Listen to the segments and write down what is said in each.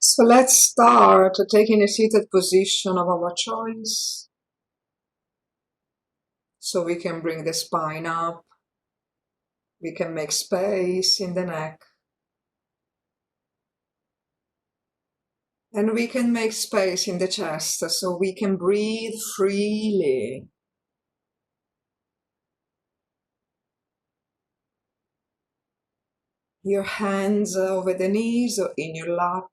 So let's start taking a seated position of our choice. So we can bring the spine up. We can make space in the neck. And we can make space in the chest so we can breathe freely. Your hands over the knees or in your lap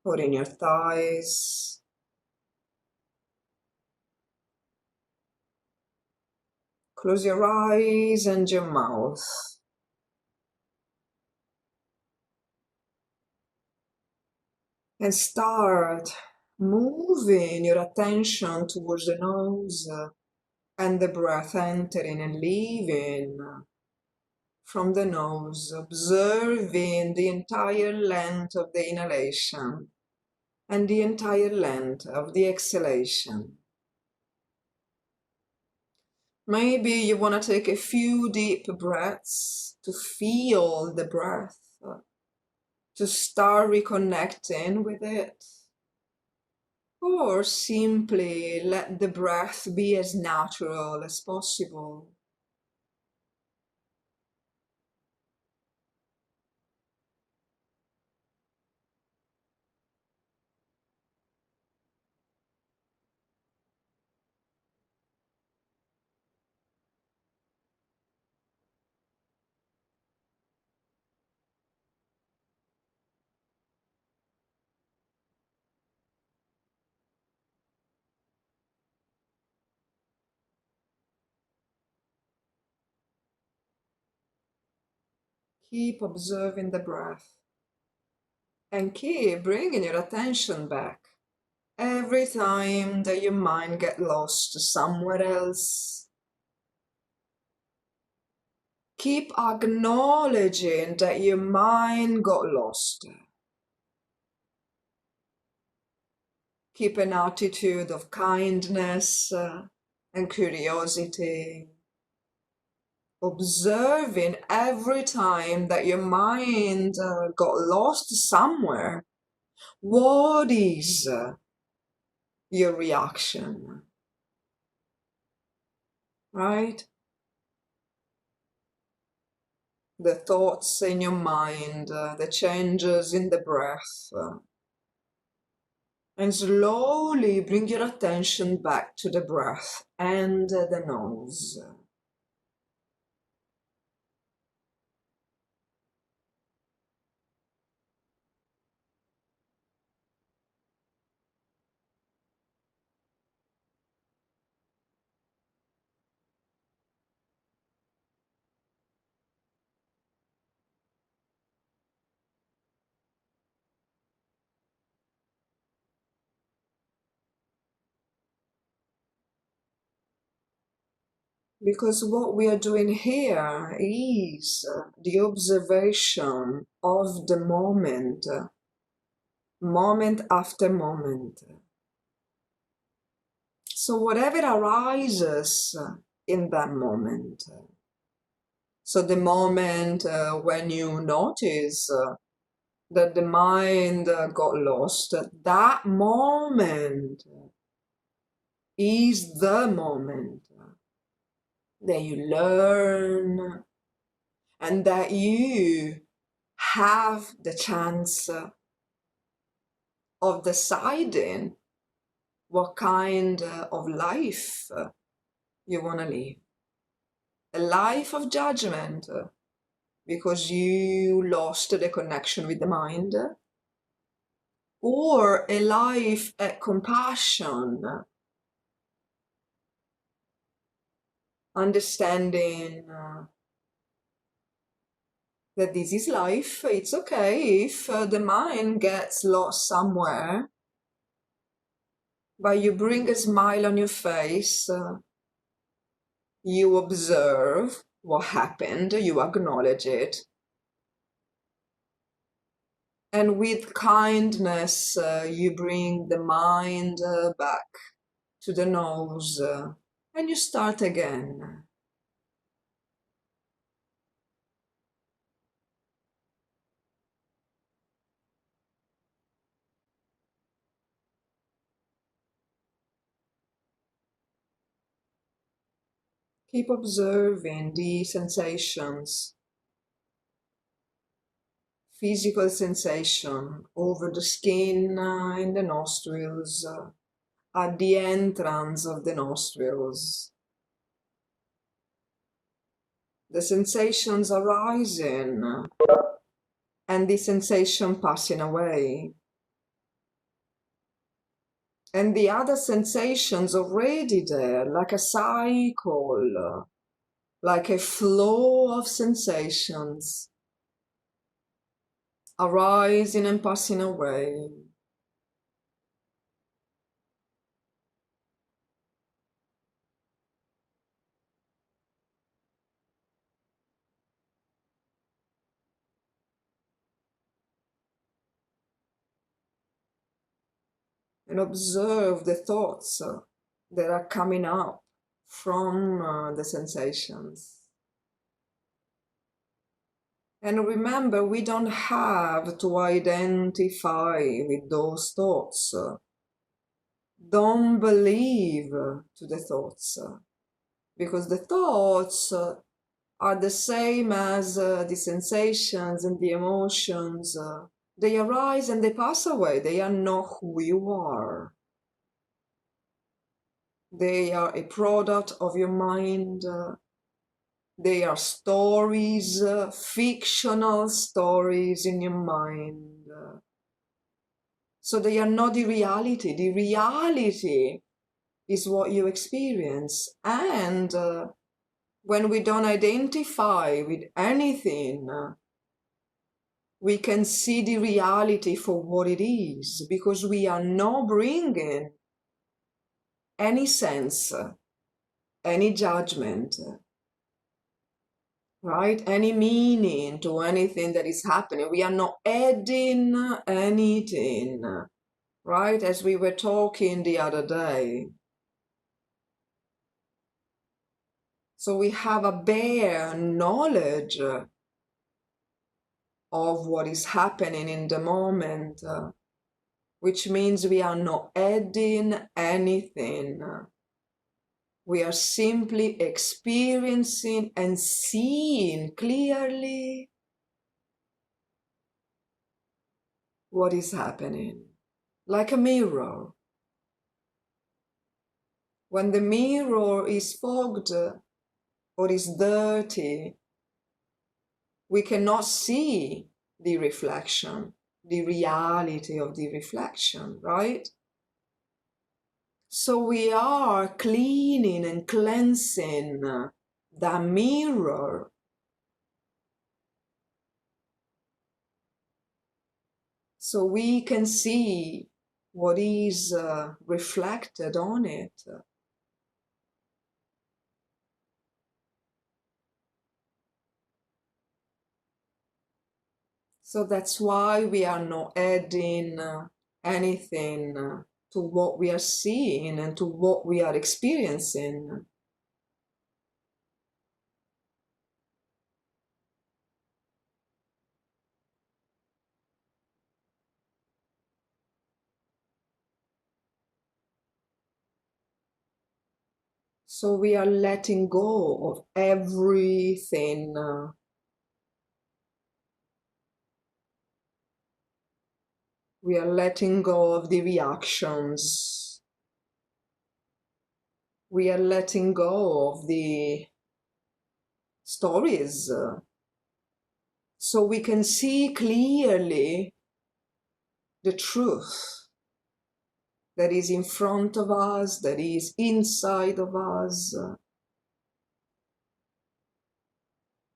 or in your thighs. Close your eyes and your mouth. And start moving your attention towards the nose and the breath entering and leaving from the nose, observing the entire length of the inhalation and the entire length of the exhalation. Maybe you want to take a few deep breaths to feel the breath, to start reconnecting with it. Or simply let the breath be as natural as possible. Keep observing the breath and keep bringing your attention back every time that your mind gets lost somewhere else. Keep acknowledging that your mind got lost. Keep an attitude of kindness and curiosity, observing every time that your mind got lost somewhere. What is your reaction? Right? The thoughts in your mind, the changes in the breath. And slowly bring your attention back to the breath and the nose. Because what we are doing here is the observation of the moment, moment after moment. So whatever arises in that moment, so the moment when you notice that the mind got lost, that moment is the moment that you learn and that you have the chance of deciding what kind of life you want to live. A life of judgment because you lost the connection with the mind, or a life at compassion, understanding that this is life. It's okay if the mind gets lost somewhere, but you bring a smile on your face, you observe what happened, you acknowledge it, and with kindness you bring the mind back to the nose, and you start again. Keep observing the sensations, physical sensation over the skin in the nostrils, at the entrance of the nostrils. The sensations arising and the sensation passing away. And the other sensations already there, like a cycle, like a flow of sensations arising and passing away. And observe the thoughts that are coming up from the sensations. And remember, we don't have to identify with those thoughts. Don't believe to the thoughts, because the thoughts are the same as the sensations and the emotions. They arise and they pass away. They are not who you are. They are a product of your mind. They are stories, fictional stories in your mind. So they are not the reality. The reality is what you experience. And when we don't identify with anything, we can see the reality for what it is, because we are not bringing any sense, any judgment, right? Any meaning to anything that is happening. We are not adding anything, right? As we were talking the other day. So we have a bare knowledge of what is happening in the moment, which means we are not adding anything. We are simply experiencing and seeing clearly what is happening, like a mirror. When the mirror is fogged or is dirty, we cannot see the reflection, the reality of the reflection, right? So we are cleaning and cleansing the mirror so we can see what is reflected on it. So that's why we are not adding anything to what we are seeing and to what we are experiencing. So we are letting go of everything. We are letting go of the reactions. We are letting go of the stories. So we can see clearly the truth that is in front of us, that is inside of us.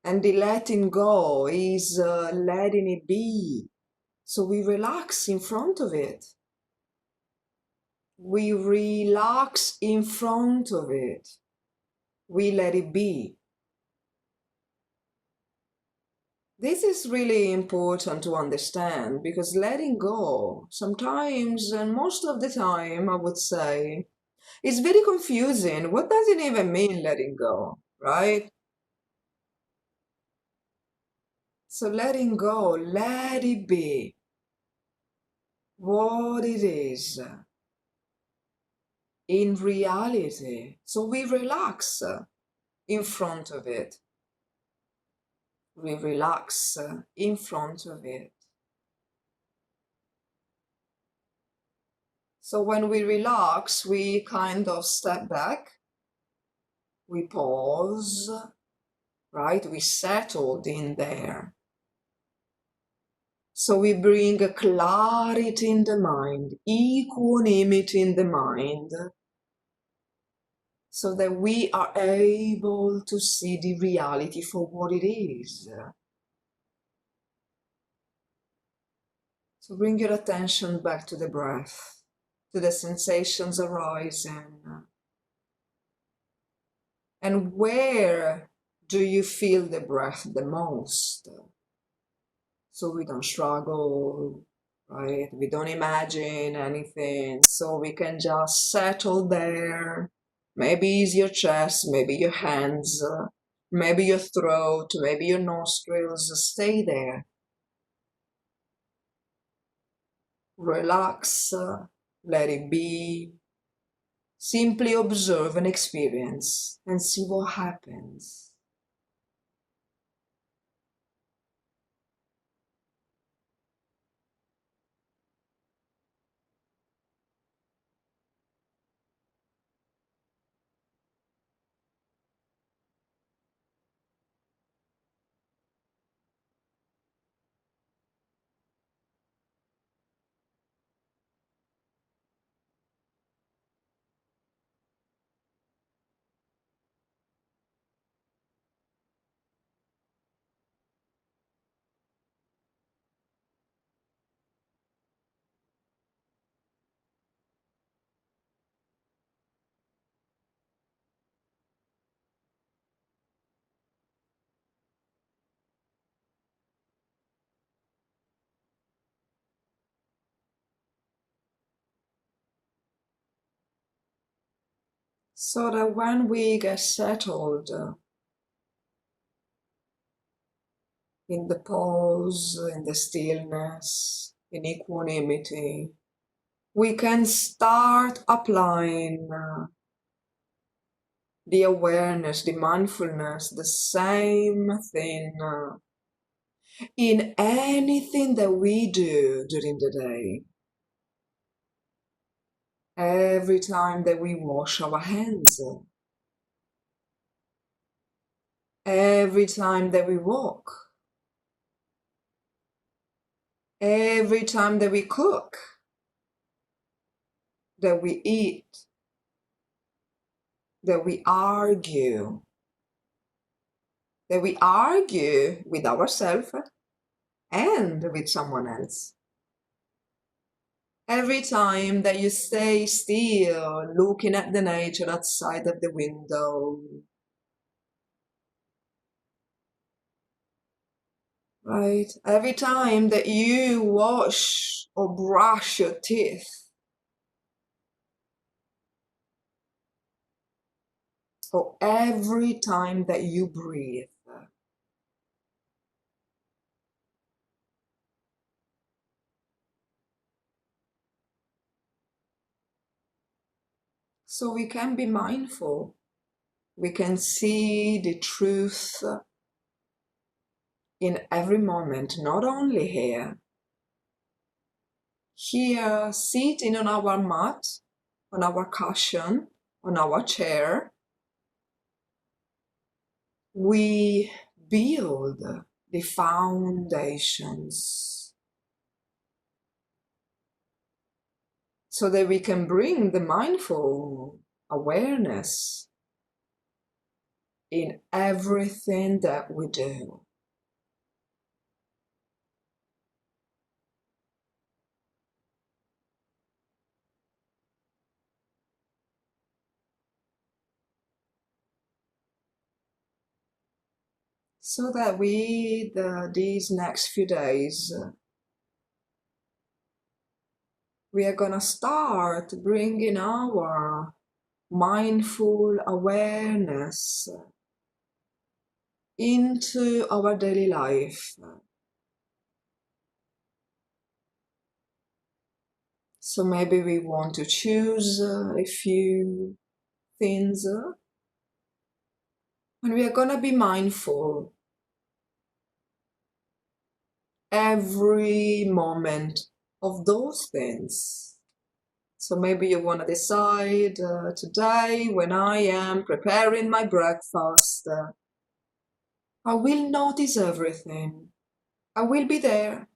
And the letting go is letting it be. So we relax in front of it. We relax in front of it. We let it be. This is really important to understand, because letting go sometimes, and most of the time, I would say, it's very confusing. What does it even mean, letting go, right? So letting go, let it be what it is in reality. So we relax in front of it. We relax in front of it. So when we relax, we kind of step back, we pause, right? We settled in there. So we bring a clarity in the mind, equanimity in the mind, so that we are able to see the reality for what it is. So bring your attention back to the breath, to the sensations arising. And where do you feel the breath the most? So we don't struggle, right? We don't imagine anything. So we can just settle there. Maybe it's your chest, maybe your hands, maybe your throat, maybe your nostrils. Stay there. Relax, let it be. Simply observe and experience and see what happens. So that when we get settled in the pause, in the stillness, in equanimity, we can start applying the awareness, the mindfulness, the same thing in anything that we do during the day. Every time that we wash our hands, every time that we walk, every time that we cook, that we eat, that we argue with ourselves and with someone else. Every time that you stay still, looking at the nature outside of the window, right? Every time that you wash or brush your teeth, or every time that you breathe. So we can be mindful. We can see the truth in every moment, not only here. Here, sitting on our mat, on our cushion, on our chair, we build the foundations so that we can bring the mindful awareness in everything that we do. So that these next few days, we are gonna start bringing our mindful awareness into our daily life. So maybe we want to choose a few things And we are going to be mindful every moment of those things. So maybe you want to decide today when I am preparing my breakfast, I will notice everything. I will be there,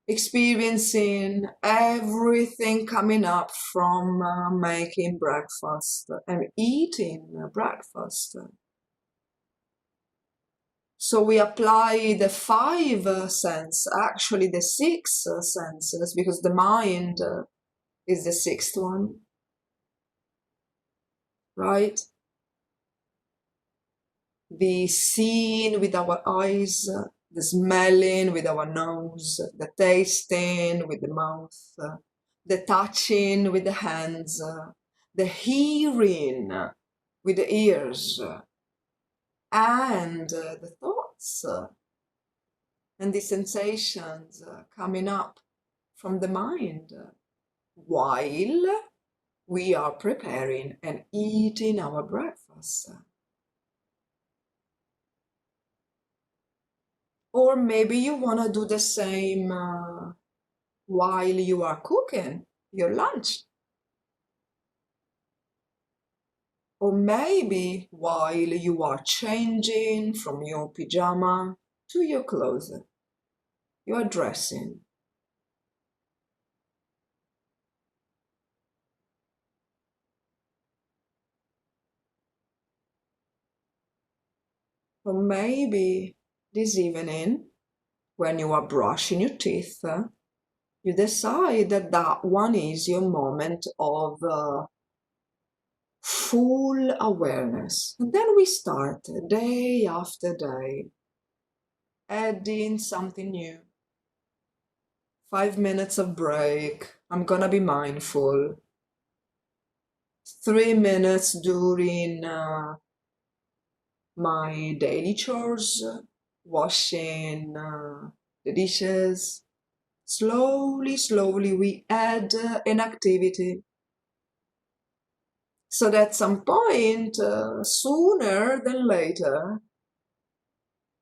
experiencing everything coming up from making breakfast and eating breakfast. So we apply the five sense, actually the six senses, because the mind is the sixth one, right? The seeing with our eyes, the smelling with our nose, the tasting with the mouth, the touching with the hands, the hearing with the ears, and the thoughts and the sensations coming up from the mind while we are preparing and eating our breakfast. Or maybe you want to do the same while you are cooking your lunch. Or maybe while you are changing from your pajama to your clothes, you are dressing. Or maybe this evening, when you are brushing your teeth, you decide that that one is your moment of full awareness. And then we start day after day, adding something new. 5 minutes of break. I'm gonna be mindful. 3 minutes during my daily chores, washing the dishes. Slowly, we add an activity. So that at some point, sooner than later,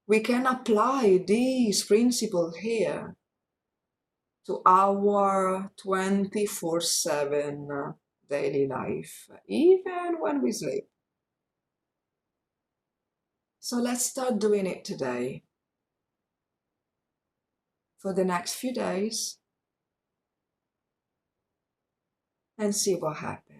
we can apply these principles here to our 24/7 daily life, even when we sleep. So let's start doing it today. For the next few days and see what happens.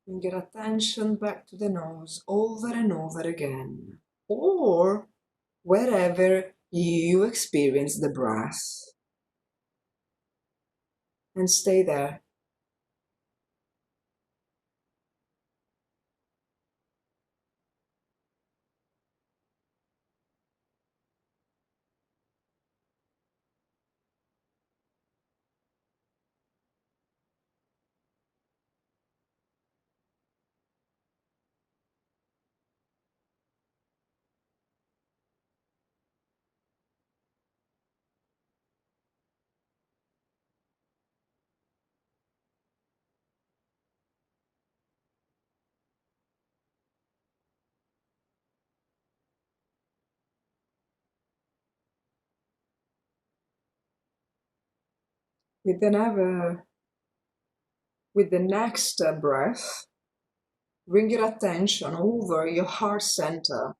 Bring your attention back to the nose over and over again, or wherever you experience the breath. And stay there. With with the next breath, bring your attention over your heart center.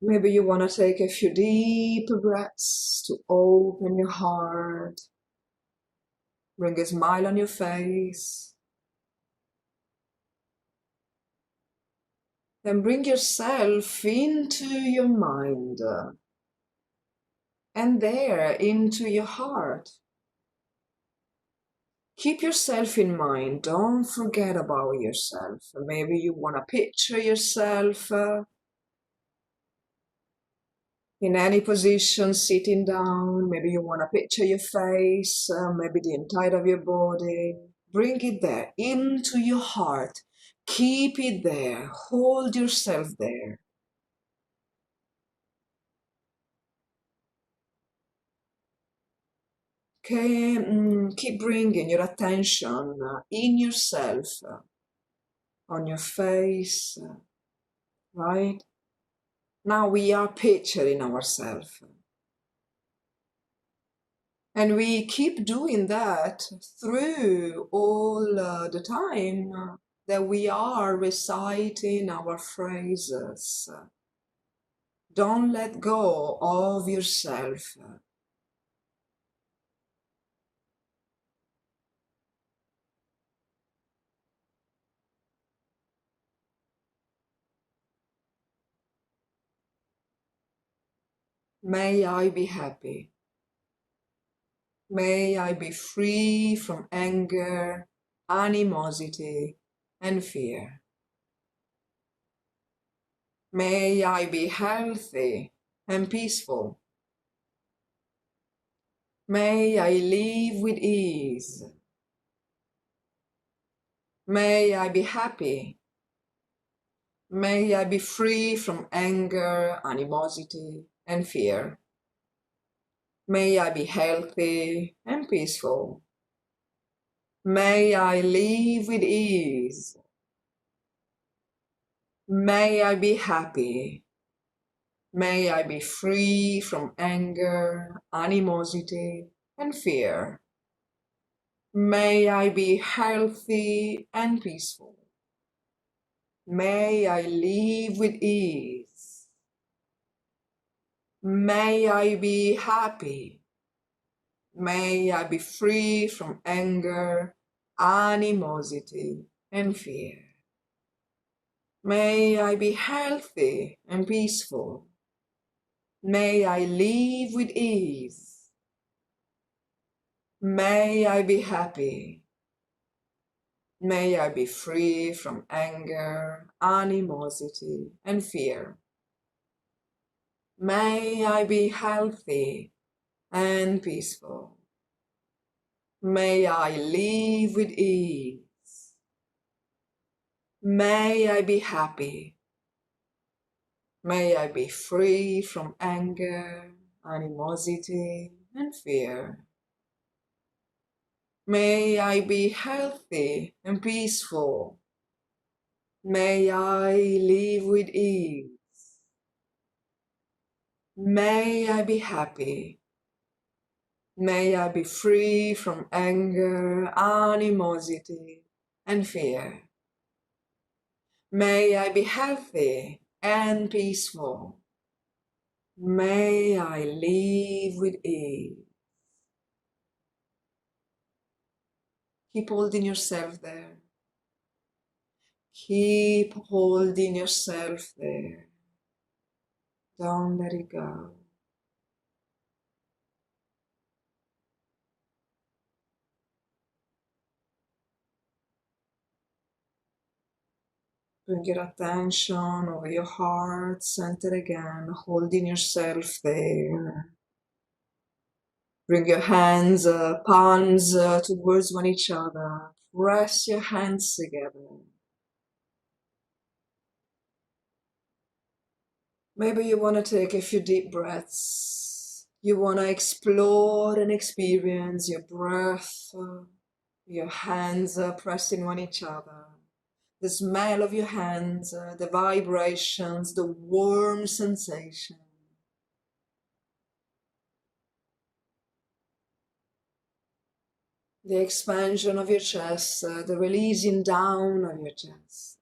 Maybe you want to take a few deep breaths to open your heart. Bring a smile on your face. Then bring yourself into your mind and there into your heart. Keep yourself in mind. Don't forget about yourself. Maybe you want to picture yourself in any position, sitting down. Maybe you want to picture your face, maybe the entire of your body. Bring it there, into your heart. Keep it there. Hold yourself there. Keep bringing your attention in yourself, on your face, right? Now we are picturing ourselves. And we keep doing that through all the time that we are reciting our phrases. Don't let go of yourself. May I be happy. May I be free from anger, animosity, and fear. May I be healthy and peaceful. May I live with ease. May I be happy. May I be free from anger, animosity, and fear. May I be healthy and peaceful. May I live with ease. May I be happy. May I be free from anger, animosity, and fear. May I be healthy and peaceful. May I live with ease. May I be happy. May I be free from anger, animosity, and fear. May I be healthy and peaceful. May I live with ease. May I be happy. May I be free from anger, animosity, and fear. May I be healthy and peaceful. May I live with ease. May I be happy. May I be free from anger, animosity, and fear. May I be healthy and peaceful. May I live with ease. May I be happy. May I be free from anger, animosity, and fear. May I be healthy and peaceful. May I live with ease. Keep holding yourself there. Keep holding yourself there. Don't let it go. Bring your attention over your heart center again, holding yourself there. Bring your hands, palms towards one each other. Press your hands together. Maybe you want to take a few deep breaths. You want to explore and experience your breath, your hands pressing on each other. The smell of your hands, the vibrations, the warm sensation. The expansion of your chest, the releasing down of your chest.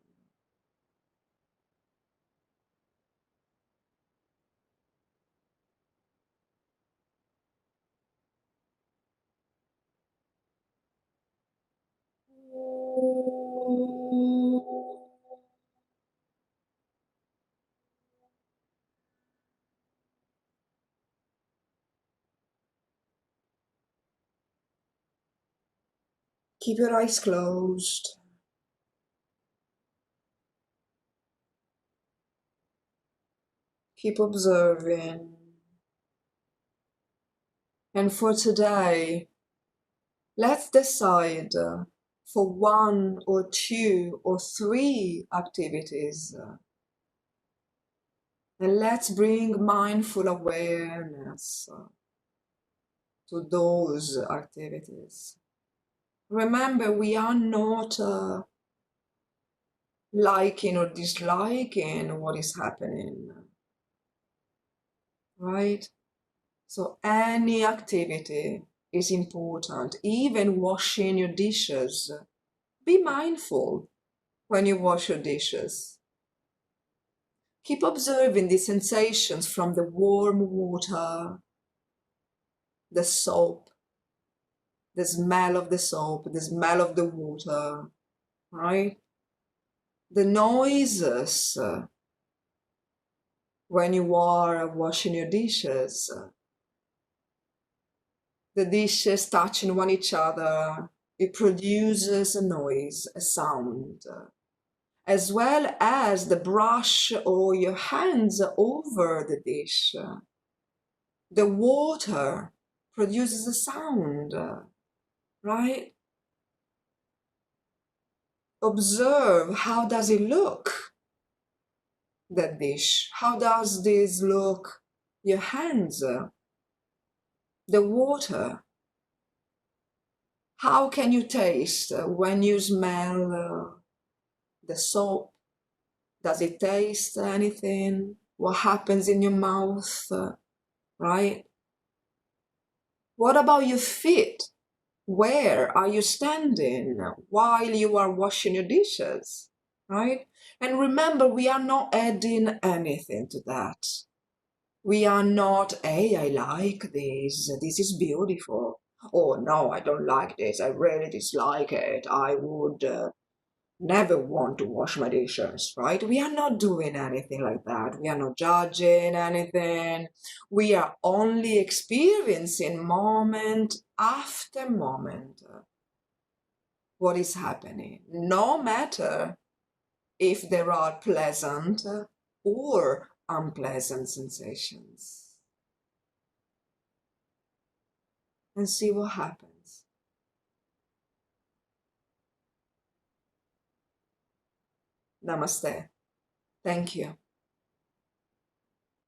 Keep your eyes closed. Keep observing. And for today, let's decide for one or two or three activities. And let's bring mindful awareness to those activities. Remember, we are not liking or disliking what is happening, right? So any activity is important, even washing your dishes. Be mindful when you wash your dishes. Keep observing the sensations from the warm water, the soap, the smell of the soap, the smell of the water, right? The noises when you are washing your dishes, the dishes touching one each other, it produces a noise, a sound, as well as the brush or your hands over the dish. The water produces a sound, right? Observe, how does it look, that dish? How does this look, your hands, the water? How can you taste when you smell the soap? Does it taste anything? What happens in your mouth, right? What about your feet? Where are you standing while you are washing your dishes, right? And remember, we are not adding anything to that. We are not, hey, I like this is beautiful. Oh, no, I don't like this, I really dislike it. I would never want to wash my dishes, right? We are not doing anything like that. We are not judging anything. We are only experiencing moment after moment what is happening, no matter if there are pleasant or unpleasant sensations. And see what happens. Namaste. Thank you.